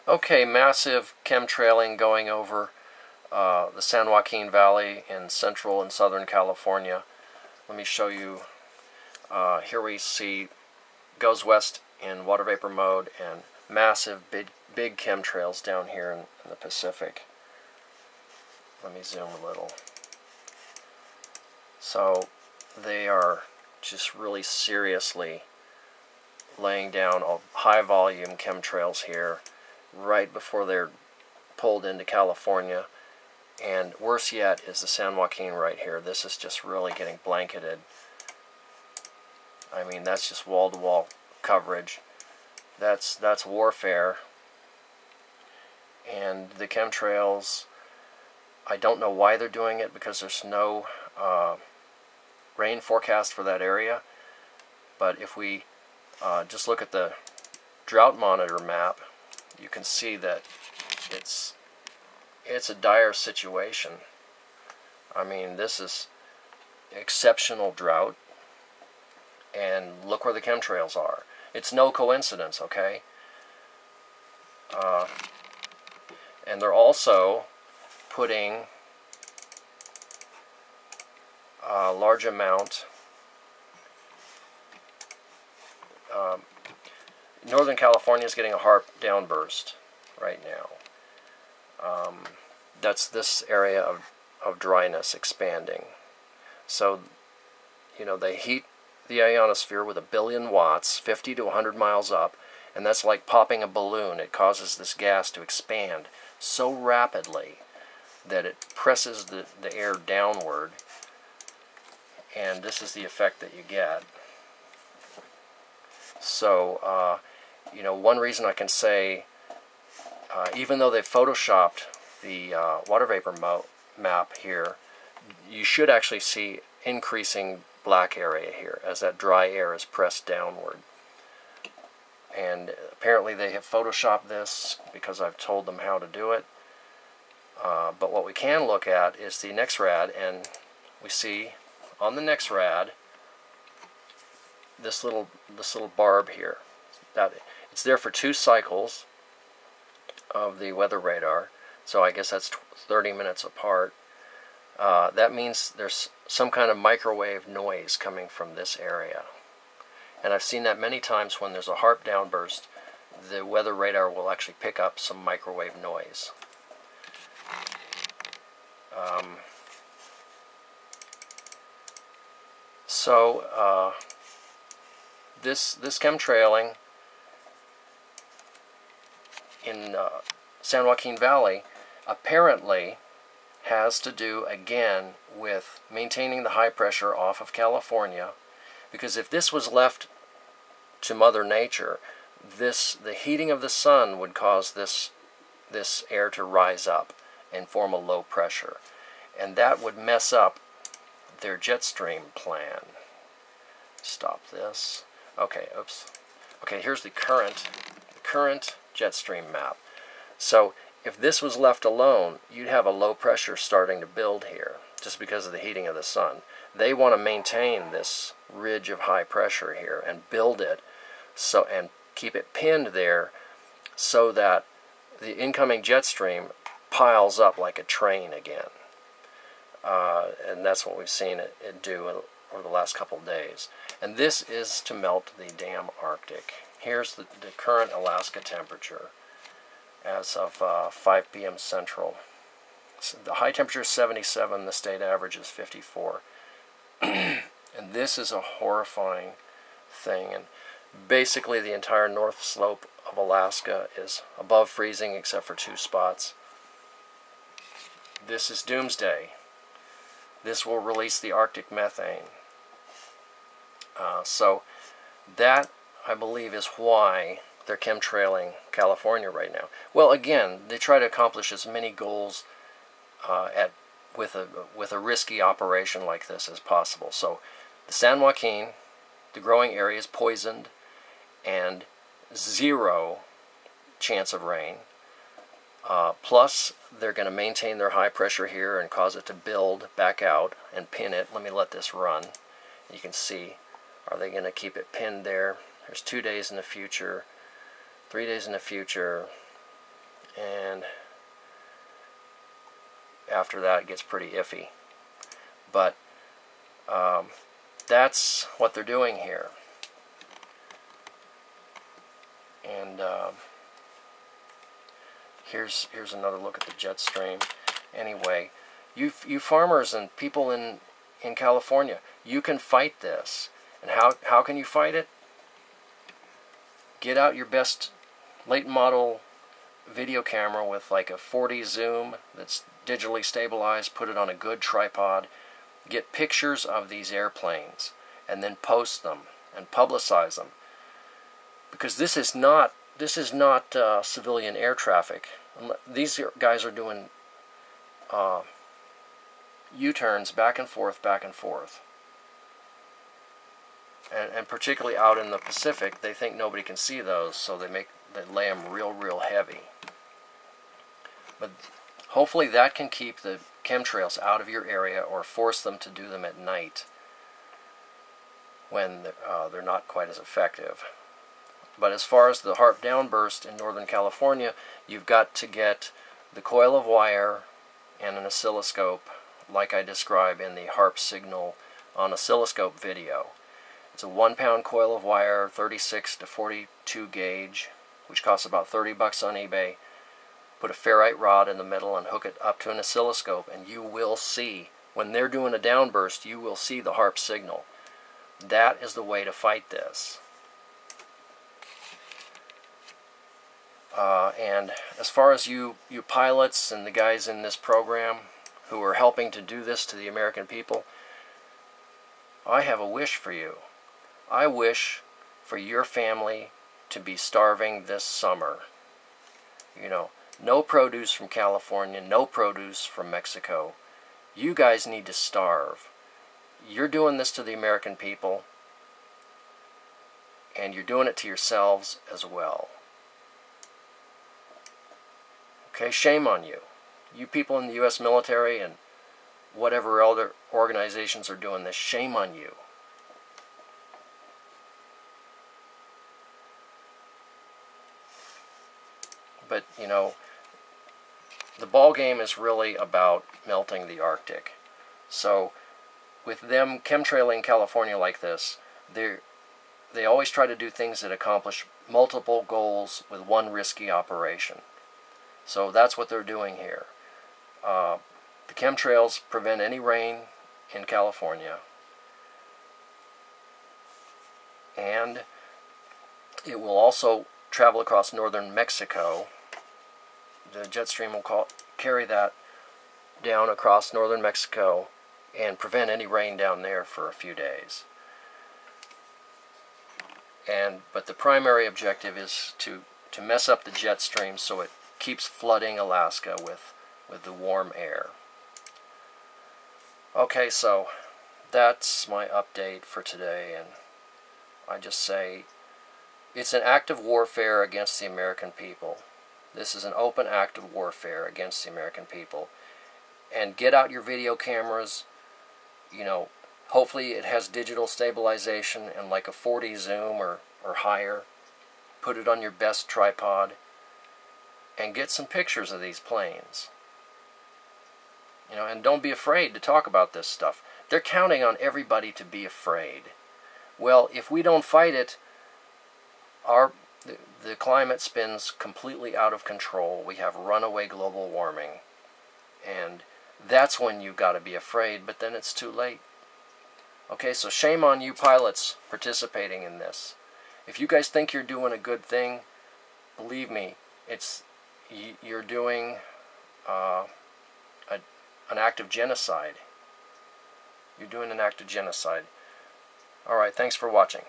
Okay, massive chemtrailing going over the San Joaquin Valley in central and southern California. Let me show you. Here we see goes west in water vapor mode and massive big chemtrails down here in the Pacific. Let me zoom a little. So they are just really seriously laying down high volume chemtrails here right before they're pulled into California. And worse yet is the San Joaquin right here. This is just really getting blanketed. I mean, that's just wall-to-wall coverage. That's warfare. And the chemtrails, I don't know why they're doing it, because there's no rain forecast for that area. But if we just look at the drought monitor map, you can see that it's a dire situation. I mean, this is exceptional drought, and look where the chemtrails are. It's no coincidence, okay? And they're also putting a large amount. Northern California is getting a HAARP downburst right now. That's this area of dryness expanding. So, you know, they heat the ionosphere with 1 billion watts, 50 to 100 miles up, and that's like popping a balloon. It causes this gas to expand so rapidly that it presses the air downward, and this is the effect that you get. So, you know, one reason I can say, even though they photoshopped the water vapor map here, you should actually see increasing black area here as that dry air is pressed downward. And apparently they have photoshopped this because I've told them how to do it. But what we can look at is the Nexrad, and we see on the Nexrad this little barb here. That it's there for 2 cycles of the weather radar, so I guess that's 30 minutes apart. That means there's some kind of microwave noise coming from this area. And I've seen that many times when there's a HAARP downburst, the weather radar will actually pick up some microwave noise. This chemtrailing in San Joaquin Valley apparently has to do again with maintaining the high pressure off of California, because if this was left to Mother Nature, the heating of the sun would cause this air to rise up and form a low pressure, and that would mess up their jet stream plan. Stop this. Okay, oops. Okay, here's the current jet stream map. So if this was left alone, you'd have a low pressure starting to build here just because of the heating of the sun. They want to maintain this ridge of high pressure here and build it and keep it pinned there so that the incoming jet stream piles up like a train again. And that's what we've seen it do over the last couple of days. And this is to melt the damn Arctic. Here's the current Alaska temperature as of 5 p.m. Central. So the high temperature is 77, the state average is 54. And this is a horrifying thing. And basically the entire north slope of Alaska is above freezing except for 2 spots. This is doomsday. This will release the Arctic methane. So that, I believe, is why they're chemtrailing California right now. Well, again, they try to accomplish as many goals with a risky operation like this as possible. So the San Joaquin, the growing area is poisoned, and 0 chance of rain. Plus, they're going to maintain their high pressure here and cause it to build back out and pin it. Let me let this run. You can see, are they going to keep it pinned there? There's 2 days in the future, 3 days in the future, and after that it gets pretty iffy. But that's what they're doing here. And here's another look at the jet stream. Anyway, you farmers and people in California, you can fight this. And how can you fight it? Get out your best late model video camera with like a 40 zoom that's digitally stabilized, put it on a good tripod, get pictures of these airplanes, and then post them and publicize them. Because this is not civilian air traffic. These guys are doing U-turns back and forth, and particularly out in the Pacific, they think nobody can see those, so they lay them real heavy. But hopefully that can keep the chemtrails out of your area, or force them to do them at night when they're not quite as effective. But as far as the HAARP downburst in Northern California, you've got to get the coil of wire and an oscilloscope, like I describe in the HAARP signal on oscilloscope video. It's a 1-pound coil of wire, 36 to 42 gauge, which costs about $30 on eBay. Put a ferrite rod in the middle and hook it up to an oscilloscope, and you will see, when they're doing a downburst, you will see the HAARP signal. That is the way to fight this. And as far as you pilots and the guys in this program who are helping to do this to the American people, I have a wish for you. I wish for your family to be starving this summer. You know, no produce from California, no produce from Mexico. You guys need to starve. You're doing this to the American people, and you're doing it to yourselves as well. Okay, shame on you. You people in the U.S. military and whatever other organizations are doing this, shame on you. But, you know, the ball game is really about melting the Arctic. So, with them chemtrailing California like this, they always try to do things that accomplish multiple goals with one risky operation. So that's what they're doing here. The chemtrails prevent any rain in California, and it will also travel across northern Mexico. The jet stream will carry that down across northern Mexico and prevent any rain down there for a few days. But the primary objective is to mess up the jet stream so it keeps flooding Alaska with the warm air. Okay, so that's my update for today, and I just say it's an act of warfare against the American people. This is an open act of warfare against the American people. And get out your video cameras. You know, hopefully it has digital stabilization and like a 40 zoom or higher. Put it on your best tripod and get some pictures of these planes. You know, and don't be afraid to talk about this stuff. They're counting on everybody to be afraid. Well, if we don't fight it, the climate spins completely out of control. We have runaway global warming. And that's when you've got to be afraid, but then it's too late. Okay, so shame on you pilots participating in this. If you guys think you're doing a good thing, believe me, you're doing an act of genocide. You're doing an act of genocide. Alright, thanks for watching.